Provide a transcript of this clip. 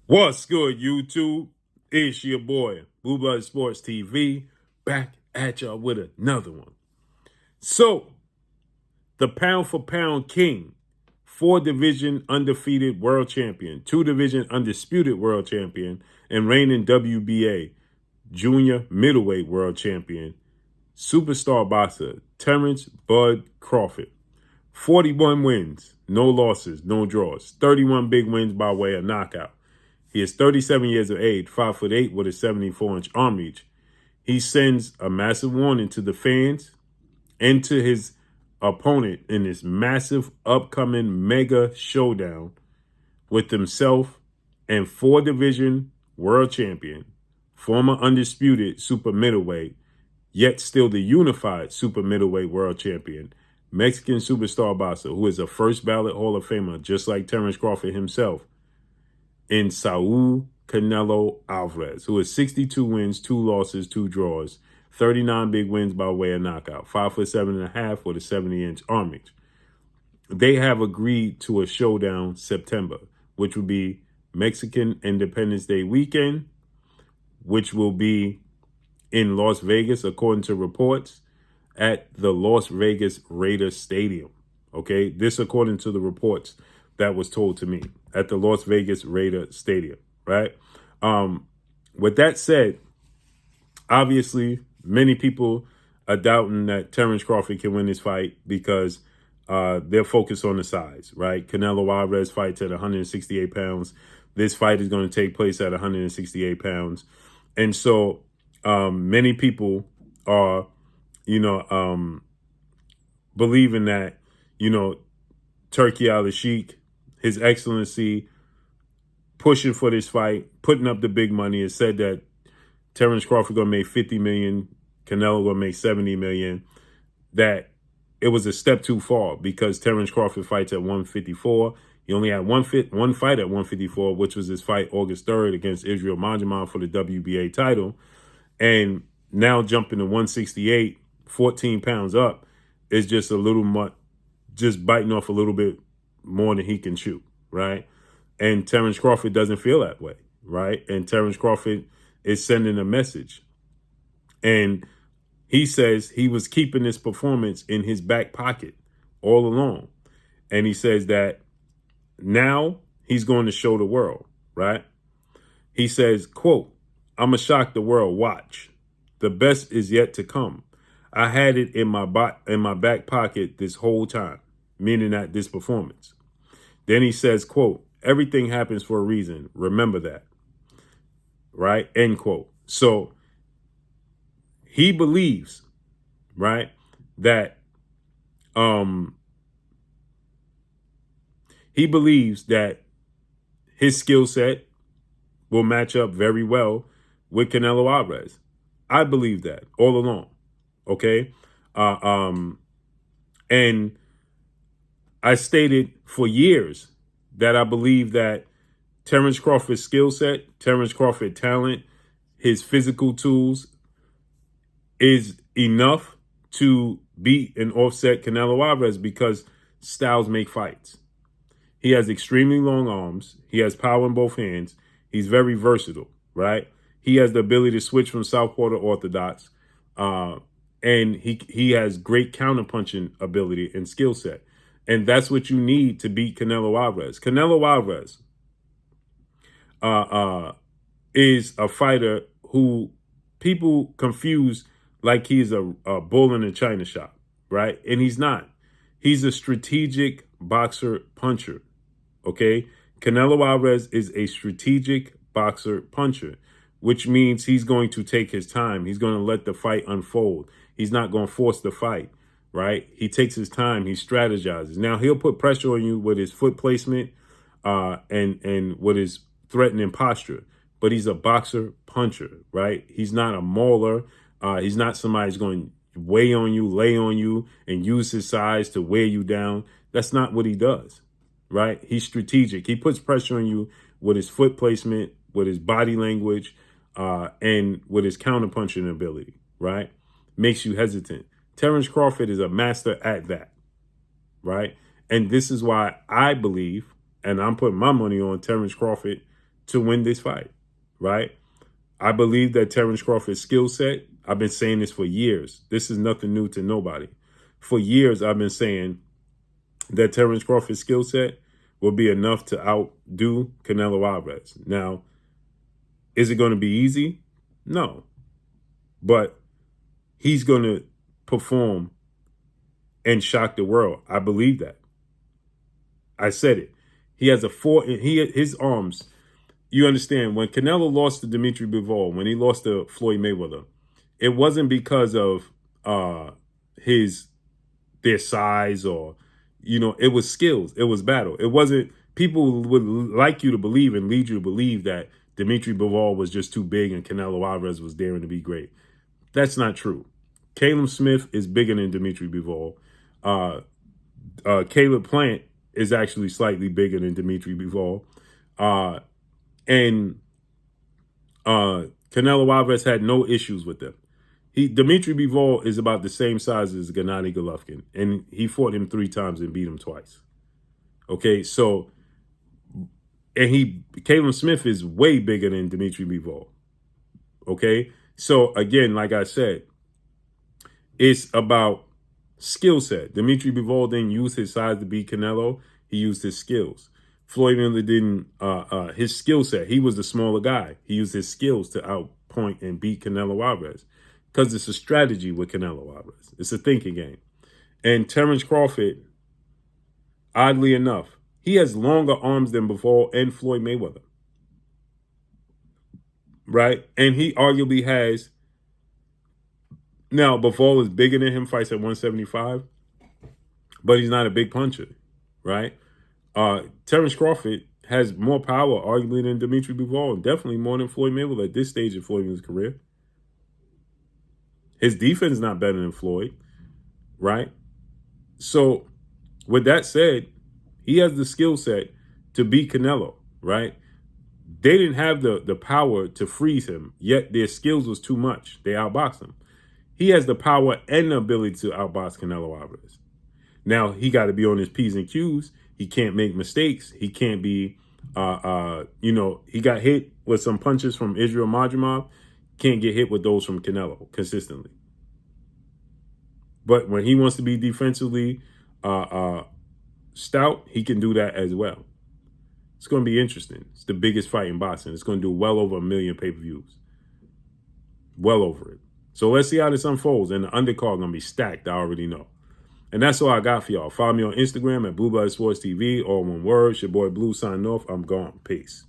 What's good, YouTube? It's your boy, Blue Blood Sports TV, back at y'all with another one. So, the pound for pound king, 4-division undefeated world champion, 2-division undisputed world champion, and reigning WBA junior middleweight world champion, superstar boxer Terence Bud Crawford. 41 wins, no losses, no draws, 31 big wins by way of knockout. He is 37 years of age, 5'8" with a 74-inch arm reach. He sends a massive warning to the fans and to his opponent in this massive upcoming mega showdown with himself and 4-division world champion, former undisputed super middleweight, yet still the unified super middleweight world champion, Mexican superstar boxer who is a first ballot Hall of Famer, just like Terence Crawford himself, in Saul Canelo Alvarez, who has 62 wins, 2 losses, 2 draws, 39 big wins by way of knockout, 5'7.5" with a 70-inch arm reach. They have agreed to a showdown September, which will be Mexican Independence Day weekend, which will be in Las Vegas, according to reports, at the Las Vegas Raiders Stadium. Okay, this according to the reports that was told to me, at the Las Vegas Raiders Stadium, right? With that said, obviously, many people are doubting that Terence Crawford can win this fight because they're focused on the size, right? Canelo Alvarez fights at 168 pounds. This fight is going to take place at 168 pounds. And so many people are, believing that, Turkey Al-Sheikh, His Excellency, pushing for this fight, putting up the big money, has said that Terence Crawford gonna make $50 million, Canelo gonna make $70 million. That it was a step too far because Terence Crawford fights at 154. He only had one fight at 154, which was his fight August 3rd against Israel Manjaman for the WBA title. And now jumping to 168, 14 pounds up, is just a little much, just biting off a little bit more than he can chew, right? And Terence Crawford doesn't feel that way, right? And Terence Crawford is sending a message. And he says he was keeping this performance in his back pocket all along. And he says that now he's going to show the world, right? He says, quote, "I'm going to shock the world. Watch. The best is yet to come. I had it in my back pocket this whole time," meaning that this performance. Then he says, quote, "Everything happens for a reason. Remember that." Right? End quote. So he believes, right, that his skill set will match up very well with Canelo Alvarez. I believe that all along. Okay. And I stated for years that I believe that Terence Crawford's skill set, Terence Crawford talent, his physical tools is enough to beat and offset Canelo Alvarez because styles make fights. He has extremely long arms. He has power in both hands. He's very versatile, right? He has the ability to switch from southpaw to orthodox. And he has great counterpunching ability and skill set. And that's what you need to beat Canelo Alvarez. Canelo Alvarez is a fighter who people confuse like he's a bull in a china shop, right? And he's not. He's a strategic boxer puncher, okay? Canelo Alvarez is a strategic boxer puncher, which means he's going to take his time. He's going to let the fight unfold. He's not going to force the fight, right? He takes his time. He strategizes. Now, he'll put pressure on you with his foot placement and with his threatening posture, but he's a boxer puncher, right? He's not a mauler. He's not somebody who's going to weigh on you, lay on you, and use his size to wear you down. That's not what he does, right? He's strategic. He puts pressure on you with his foot placement, with his body language, and with his counterpunching ability, right? Makes you hesitant. Terence Crawford is a master at that, right? And this is why I believe, and I'm putting my money on Terence Crawford to win this fight, right? I believe that Terence Crawford's skill set, I've been saying this for years. This is nothing new to nobody. For years, I've been saying that Terence Crawford's skill set will be enough to outdo Canelo Alvarez. Now, is it going to be easy? No. But he's going to perform and shock the world. I believe that. I said it. He has his arms. You understand, when Canelo lost to Dimitri Bivol, when he lost to Floyd Mayweather, it wasn't because of their size or, it was skills. It was battle. It wasn't, people would like you to believe and lead you to believe that Dimitri Bivol was just too big and Canelo Alvarez was daring to be great. That's not true. Caleb Smith is bigger than Dimitri Bivol. Caleb Plant is actually slightly bigger than Dimitri Bivol. And Canelo Alvarez had no issues with them. Dimitri Bivol is about the same size as Gennady Golovkin, and he fought him 3 times and beat him twice. Okay, so, and Caleb Smith is way bigger than Dimitri Bivol. Okay, so again, like I said, it's about skill set. Dimitri Bivol didn't use his size to beat Canelo. He used his skills. Floyd Mayweather didn't, his skill set. He was the smaller guy. He used his skills to outpoint and beat Canelo Alvarez. Because it's a strategy with Canelo Alvarez. It's a thinking game. And Terence Crawford, oddly enough, he has longer arms than Bivol and Floyd Mayweather. Right? And he arguably has, now Bivol is bigger than him, fights at 175, but he's not a big puncher. Right? Terence Crawford has more power, arguably, than Dimitri Bivol, and definitely more than Floyd Mayweather at this stage of Floyd Mayweather's career. His defense is not better than Floyd, right? So, with that said, he has the skill set to beat Canelo, right? They didn't have the power to freeze him, yet their skills was too much. They outboxed him. He has the power and the ability to outbox Canelo Alvarez. Now, he got to be on his P's and Q's. He can't make mistakes. He can't be, he got hit with some punches from Israel Madrimov. Can't get hit with those from Canelo consistently. But when he wants to be defensively stout, he can do that as well. It's going to be interesting. It's the biggest fight in boxing. It's going to do well over 1 million pay-per-views. Well over it. So let's see how this unfolds. And the undercard going to be stacked, I already know. And that's all I got for y'all. Follow me on Instagram at Blue Blood Sports TV, all one word. It's your boy Blue signing off. I'm gone. Peace.